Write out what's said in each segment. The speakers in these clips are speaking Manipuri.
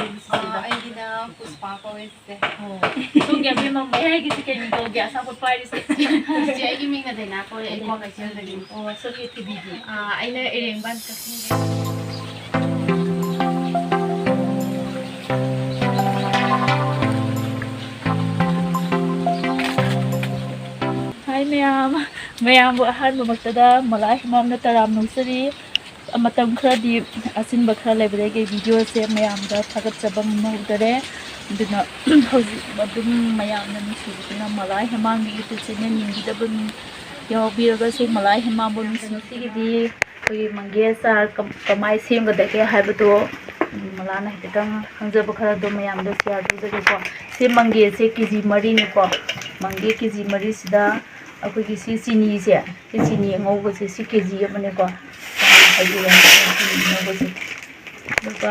ꯑꯩꯒꯤꯅ ꯄꯨꯁꯄꯥ ꯀꯧꯋꯦ ꯆꯤꯆꯦ. ꯁꯣꯝꯒꯤ ꯑꯕꯦꯝꯃ ꯃꯌꯥꯏꯒꯤꯁꯤ ꯀꯩ ꯃꯤꯡ ꯀꯧꯒꯦ ꯑꯆꯥꯄꯣꯠ ꯄꯥꯏꯔꯤꯁꯦ? ꯆꯤꯆꯦ ꯑꯩꯒꯤ ꯃꯤꯡꯅ ꯗꯥꯏꯅꯥ ꯀꯧꯋꯦ. ꯑꯩ ꯀ꯭ꯋꯥꯀꯩꯊꯦꯜꯗꯒꯤ. ꯁꯣꯝꯒꯤ ꯊꯣꯏꯕꯤꯗꯤ? ꯑꯩꯅ ꯏꯔꯦꯡꯕꯥꯟ ꯀꯛꯆꯤꯡꯗꯒꯤ. Hi mayam ahanba maktada malai himamna taram nusari matam khradi asinba khra lebrege video se mayamda thagatjaba ngudare duna hoji madum mayamna nusibuna malai himamgi youtube channel ningidabun yawbiraga su malai himambu nusigidi koi mange sar kamai semgadage haibado malana hitang hangjaba khara do mayamda share tujage ko se mange se kg mari ni ko mange kg mari sida अखोगी सी चीनी से चीनी ngौब से सी केजी अपने को हाइदिया ngौब से दुका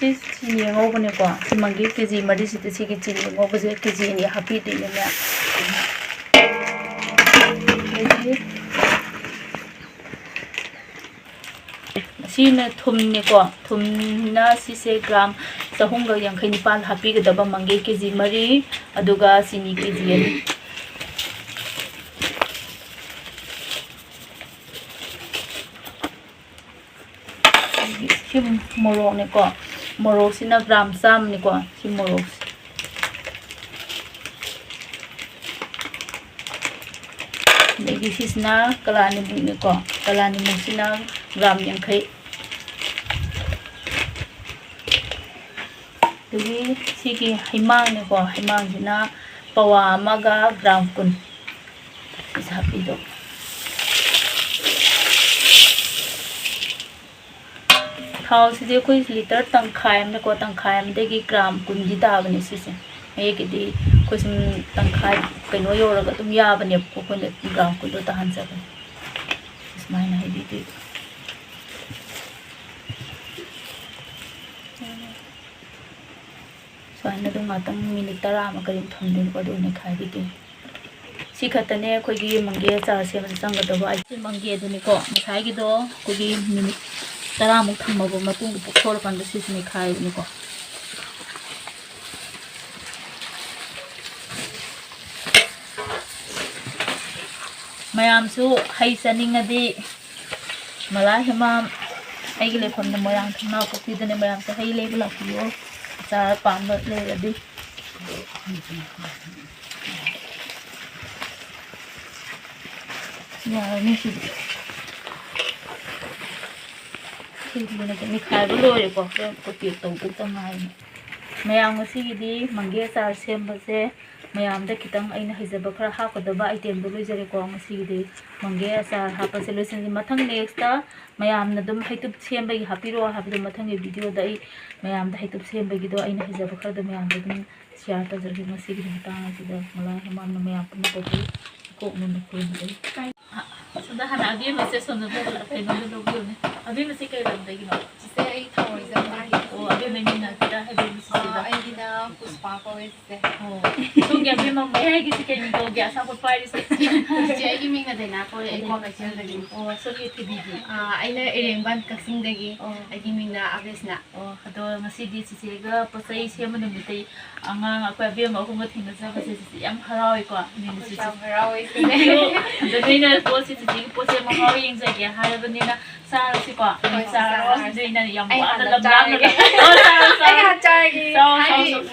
सी चीनी ngौब ने को सी मंगी केजी मरी से सी की चीनी ngौब से केजी ने हापी दे ने सीना थुमने को थुमना सीसे ग्राम सहूंगा यांखै निपाल हापीगदबा मंगे केजी मरी अदुगा सिनी केजी अनि सी मोरोक ने को मोरोक सिना ग्राम चाम ने को सी मोरोक नेगी सिना कलानी ने को कलानी मुसिना ग्राम यांखै सिगी हिमांग ने को हिमांग जिना पवा मगा ग्राम कुन इसापी दो थाव सिदे कोई लीटर तंखाय में को तंखाय में देगी ग्राम कुन दी दाबने सिसे एकेदी कोई सम तंखाय कइनो योरगा तुम याबने को कोन ग्राम कुन दो तहन जाबे इसमाइना हेदी स्वाइन दो मातंग मिनिट 10 मा करिन थमदिन को दोने खाइदि सी खतने खोगी मंगे चार से संगदबा आई मंगे दुनि को मसाइगी दो खोगी मिनिट 10 मुक थमबो मतुंग पुखोर कंद सिसनि खाइनि को मयामसु हई चनिंगदि मला हेमाम आइगी लेफम न मोयांग थना को पिदने मयाम से हई लेबु लाखियो चार पाम ले रदी यार निसी सिने के निखाय लोरे को के तो तंगाई मयाम ngasiगidi मंगे चार सेमबसे मयामदा खितंग आइना हिजब खरा हाकदबा आइटम दो लोइजरे को ngasiगidi मंगे चार हापसे लोइसन मथंग नेक्स्ट ता मयामना दुम हाइटुब सेमबगी हापिरो हाबिदो मथंग वीडियो दा आई मयामदा हाइटुब सेमबगी दो आइना हिजब खरा दो मयामदा दुम शेयर तजरगे ngasiगidi तांग सिदा मला हेमामना मयाम पुन को को मन को दे सदा हना अभी मेसे सोनो दो फेनो दो बियोने अभी मेसे कई लमदगी नो जिसे आई थावरिजम मागी. अभी मेमिना किदा हेबे मिसिदा अꯩꯒꯤꯅ ꯄꯨꯁꯄꯥ ꯀꯧꯋꯦ ꯆꯤꯆꯦ. ꯁꯣꯝꯒꯤ ꯑꯕꯦꯝꯃ ꯃꯌꯥꯏꯒꯤꯁꯤ ꯀꯩ ꯃꯤꯡ ꯀꯧꯒꯦ ꯑꯆꯥꯄꯣꯠ ꯄꯥꯏꯔꯤꯁꯦ? ꯆꯤꯆꯦ ꯑꯩꯒꯤ ꯃꯤꯡꯅ ꯗꯥꯏꯅꯥ ꯀꯧꯋꯦ. ꯑꯩ ꯀ꯭ꯋꯥꯀꯩꯊꯦꯜꯗꯒꯤ. ꯁꯣꯝꯒꯤ ꯊꯣꯏꯕꯤꯗꯤ? ꯑꯩꯅ ꯏꯔꯦꯡꯕꯥꯟ ꯀꯛꯆꯤꯡꯗꯒꯤ. ꯑꯩꯒꯤ ꯃꯤꯡꯅ ꯑꯕꯦꯁꯅꯥ. ꯑꯗꯣ ꯉꯁꯤꯗꯤ ꯆꯤꯆꯦꯒ ꯄꯣꯠꯆꯩ ꯁꯦꯝꯕ ꯅꯨꯃꯤꯠꯇꯩ ꯑꯉꯥꯡ ꯑꯩꯈꯣꯏ ꯑꯕꯦꯝꯃ ꯑꯍꯨꯝꯒ ꯊꯦꯡꯅꯖꯕꯁꯦ ꯆꯤꯆꯦ ꯌꯥꯝ ꯍꯔꯥꯎꯏꯀꯣ. ꯌꯥꯝ ꯍꯔꯥꯎꯏ. ꯑꯗꯣ ꯅꯣꯏꯅ ꯄꯣꯠꯁꯤ ꯆꯤꯆꯦꯒꯤ ꯄꯣꯠꯁꯦ ꯃꯍꯥꯎ ꯌꯦꯡꯖꯒꯦ ꯍꯥꯏꯔꯕꯅꯤꯅ ꯆꯥꯔꯁꯤꯀꯣ. ꯆꯥꯔꯣ ꯅꯣꯏꯅ ꯌꯥꯝ ꯋꯥꯅ ꯂꯝ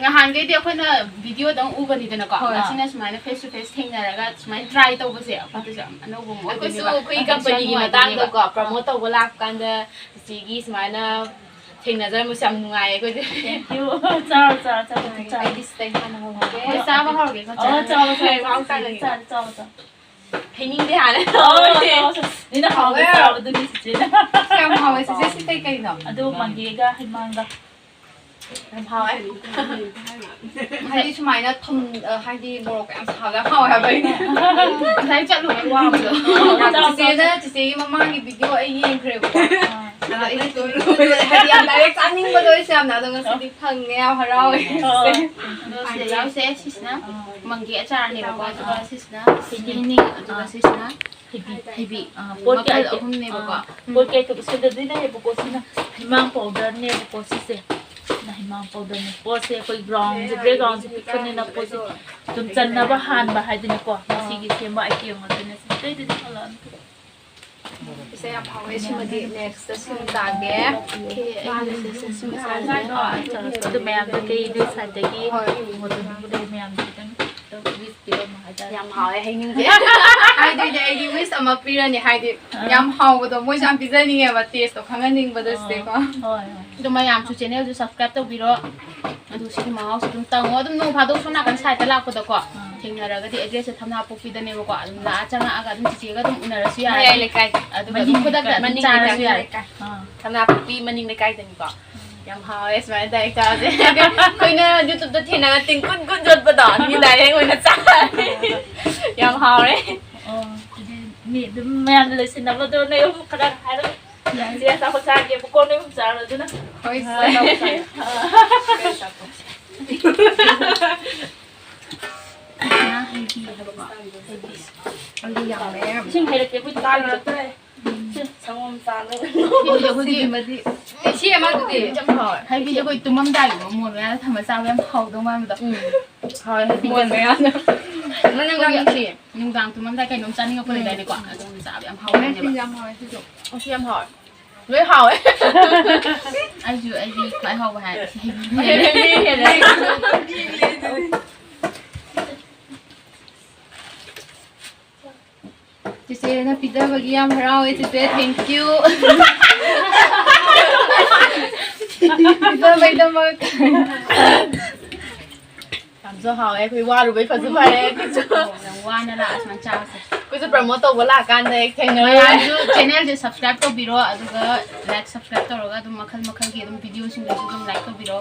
ngangaidi akhona video dang ubanidana ko asina sumaina face to face thengnaraga sumaina try tawbase akhotuse anobo mo akosu khoi company gi matang da ko promote tawba lak kanda sigi sumaina thengnajar mu sam nungai ko thank you chao this time hana hoge cha ba hoge ko cha Hening de hana nina hoge cha du ni sije kam hoge sije sitai kai no adu mangega himanga हाइदी सुमाइना थम हाइदी मोरक याम सागा हाव हाबैने थाइ चलु मै वाबदो चिसेगी ममागी भिडियो ai yengkhreबो ai तो हाइदी याम डाइरेक्ट चानिंग बदो इसे याम नादो ngasi phangने याम हरावे हराव से सिसना मंगे अचार ने बको अदुगा सिसना सिनी अदुगा सिसना ꯍꯩꯕꯤ ꯄꯣꯠ ꯀꯩ ꯃꯈꯜ ꯑꯥꯏꯇꯦꯝ ꯑꯍꯨꯝꯅꯦꯕꯀꯣ ꯄꯣꯠ ꯀꯩ ꯁꯤꯗꯗꯤ ꯂꯩꯌꯦꯕꯀꯣ ꯁꯤꯅ ꯍꯤꯃꯥꯡ ꯄꯥꯎꯗꯔꯅꯦꯕꯀꯣ ꯁꯤꯁꯦ ꯁꯤꯅ ꯍꯤꯃꯥꯡ ꯄꯥꯎꯗꯔꯅꯦ ꯄꯣꯠꯁꯦ ꯑꯩꯈꯣꯏ ꯒ꯭ꯔꯥꯎꯟꯁꯦ ꯕꯦꯛꯒ꯭ꯔꯥꯎꯟꯁꯦ ꯄꯤꯛꯄꯅꯤꯅ ꯄꯣꯠꯁꯦ ꯑꯗꯨꯝ ꯆꯟꯅꯕ ꯍꯥꯟꯕ ꯍꯥꯏꯗꯅꯀꯣ ꯃꯁꯤꯒꯤ ꯁꯦꯝꯕ ꯑꯥꯏꯇꯦꯝ ꯉꯥꯛꯇꯅꯦ ꯑꯇꯩꯗꯗꯤ ꯍꯜꯂꯛꯑꯅꯤ ꯏꯁꯦ ꯌꯥꯝ ꯍꯥꯎꯋꯦ ꯁꯤꯃꯗꯤ ꯅꯦꯛꯁꯇ ꯁꯤꯃ ꯆꯥꯒꯦ ꯑꯗꯨ ꯃꯌꯥꯝꯗ ꯀꯩꯗꯨ ꯁꯥꯏꯗꯒꯤ ꯃꯣꯗꯨꯅꯕꯨꯗꯤ ꯃꯌꯥꯝꯗ ꯈꯤꯇꯪ ꯋꯤꯁ ꯄꯤꯔꯝꯃꯣ ꯍꯥꯏꯇꯥꯔꯦ ꯌꯥꯝ ꯍꯥꯎꯋꯦ ꯍꯩꯅꯤꯡꯁꯦ ꯍꯥꯏꯗꯤ ꯑꯩꯗꯤ ꯋꯤꯁ ꯑꯃ ꯄꯤꯔꯅꯤ ꯍꯥꯏꯗꯤ ꯌꯥꯝ ꯍꯥꯎꯕꯗꯣ ꯃꯣꯏꯁꯨ ꯌꯥꯝ ꯄꯤꯖꯅꯤꯡꯉꯦꯕ ꯇꯦꯁꯇꯣ ꯈꯪꯍꯟꯅꯤꯡꯕꯗꯣ ꯁꯤꯗꯦꯀꯣ ꯍꯣꯏ ꯑꯗꯨ ꯃꯌꯥꯝꯁꯨ ꯆꯦꯅꯦꯜꯁꯨ ꯁꯕꯁꯀ꯭ꯔꯥꯏꯕ ꯇꯧꯕꯤꯔꯣ ꯑꯗꯨ ꯁꯤꯒꯤ ꯃꯍꯥꯎꯁꯨ ꯑꯗꯨꯝ ꯇꯪꯉꯣ ꯑꯗꯨꯝ ꯅꯣꯡ ꯐꯥꯗꯣꯛ ꯁꯣꯝ ꯅꯥꯀꯟ ꯁꯥꯏꯗꯇ ꯂꯥꯛꯄꯗꯀꯣ ꯊꯦꯡꯅꯔꯒꯗꯤ ꯑꯦꯗ꯭ꯔꯦꯁꯁꯦ ꯊꯝꯅꯥꯄꯣꯛꯄꯤꯗꯅꯦꯕꯀꯣ ꯑꯗꯨꯝ ꯂꯥꯛꯑ ꯆꯪꯉꯛꯑꯒ ꯑꯗꯨꯝ ꯆꯤꯆꯦꯒ ꯑꯗꯨꯝ ꯎꯅꯔꯁꯨ ꯌꯥꯔꯦ ꯃꯌꯥꯏ ꯂꯩꯀꯥꯏ ꯑꯗꯨꯒ ꯑꯗꯨꯝ ꯈꯨꯗꯛꯇ ꯑꯗꯨꯝ ꯆꯥꯔꯁꯨ ꯌꯥꯔꯦ ꯊꯝꯅꯥꯄꯣꯛꯄꯤ ꯃꯅꯤꯡ ꯂꯩꯀꯥꯏꯗꯅꯤꯀꯣ ꯌꯥꯝ ꯍꯥꯎꯋꯦ ꯁꯨꯃꯥꯏꯅ ꯗꯥꯏꯔꯦꯛ ꯆꯥꯁꯦ ꯑꯩꯈꯣꯏꯅ ꯌꯨꯇꯨꯕꯇ ꯊꯦꯡꯅꯒ ꯇꯤꯡꯀꯨꯠ ꯀꯨꯠ ꯌꯣꯠꯄꯗꯣ ꯃꯤ ꯗꯥꯏꯔꯦꯛ ꯑꯣꯏꯅ ꯆꯥꯔꯦ ꯌꯥꯝ ꯍꯥꯎꯔꯦ ꯃꯤ ꯑꯗꯨꯝ ꯃꯌꯥꯝꯅ ꯂꯩꯁꯤꯟꯅꯕꯗꯣ ꯅꯣꯏ ꯑꯍꯨꯝ ꯈꯔ ꯍꯥꯏꯔꯒ ꯁꯤ ꯑꯆꯥꯄꯣꯠ ꯆꯥꯒꯦꯕꯀꯣ ꯅꯣꯏ ꯑꯍꯨꯝ ꯆꯥꯔꯣ ꯑꯗꯨꯅ ꯍꯣꯏ ꯑꯂꯨ ꯌꯥꯝꯃꯦ ꯏꯁꯤꯡ ꯍꯩꯔꯛꯀꯦ ꯑꯩꯈꯣꯏ ꯇꯥꯔꯛꯇ꯭ꯔꯦ ꯁꯪꯒꯣꯝ ꯆꯥꯅꯕ ꯑꯩꯈꯣꯏꯒꯤ ꯁꯤ ꯑꯃꯗꯨꯗꯤ ꯌꯥꯝ ꯍꯥꯎꯋꯦ ꯍꯥꯏꯕꯤꯁꯦ ꯑꯩꯈꯣꯏ ꯇꯨꯝꯃꯝꯗꯥꯏꯒꯨꯝꯕ ꯃꯣꯟ ꯃꯌꯥꯗ ꯊꯝꯕ ꯆꯥꯕ ꯌꯥꯝ ꯍꯥꯎꯗꯧ ꯃꯥꯟꯕꯗꯣ ꯍꯥꯎꯋꯦ ꯍꯥꯏꯕꯤ ꯃꯣꯟ ꯃꯌꯥꯝꯅ ꯃꯅꯝ ꯌꯥꯝ ꯅꯨꯡꯁꯤꯌꯦ ꯅꯨꯡꯗꯥꯡ ꯇꯨꯝꯃꯝꯗꯥꯏ ꯀꯩꯅꯣꯝ ꯆꯥꯅꯤꯡꯉꯛꯄ ꯂꯩꯗꯥꯏꯅꯦꯀꯣ ꯑꯗꯨꯝ ꯆꯥꯕ ꯌꯥꯝ ꯍꯥꯎꯕꯅꯦꯕ ꯌꯥꯝ ꯍꯥꯎꯋꯦ ꯁꯤꯁꯨ ꯁꯤ ꯌꯥꯝ ꯍꯥꯎꯋꯦ ꯂꯣꯏ ꯍꯥꯎꯋꯦ ꯑꯩꯒꯤ ꯈ꯭ꯋꯥꯏ ꯍꯥꯎꯕ ꯍꯥꯏꯔꯗꯤ ꯆꯤꯆꯦꯅ ꯄꯤꯖꯕꯒꯤ ꯌꯥꯝ ꯍꯔꯥꯎꯋꯦ ꯆꯤꯆꯦ ꯊꯦꯡꯀ꯭ꯌꯨ ꯄꯤꯖꯕꯩꯗꯃꯛ ꯌꯥꯝꯁꯨ ꯍꯥꯎꯋꯦ ꯑꯩꯈꯣꯏ ꯋꯥꯔꯨꯕꯩ ꯐꯁꯨ ꯐꯔꯦ ꯑꯩꯈꯣꯏꯁꯨ ꯌꯥꯝ ꯋꯥꯅ ꯂꯥꯛꯑ ꯁꯨꯃꯥꯏꯅ ꯆꯥꯕꯁꯦ ꯑꯩꯈꯣꯏꯁꯨ ꯄ꯭ꯔꯃꯣꯠ ꯇꯧꯕ ꯂꯥꯛꯀꯥꯟꯗ ꯍꯦꯛ ꯊꯦꯡꯅꯔꯦ ꯃꯌꯥꯝꯁꯨ ꯆꯦꯅꯦꯜꯁꯦ ꯁꯕꯁꯀ꯭ꯔꯥꯏꯕ ꯇꯧꯕꯤꯔꯣ ꯑꯗꯨꯒ ꯂꯥꯏꯛ ꯁꯕꯁꯀ꯭ꯔꯥꯏꯕ ꯇꯧꯔꯒ ꯑꯗꯨꯝ ꯃꯈꯜ ꯃꯈꯜꯒꯤ ꯑꯗꯨꯝ ꯚꯤꯗꯤꯑꯣꯁꯤꯡꯗꯁꯨ ꯑꯗꯨꯝ ꯂꯥꯏꯛ ꯇꯧꯕꯤꯔꯣ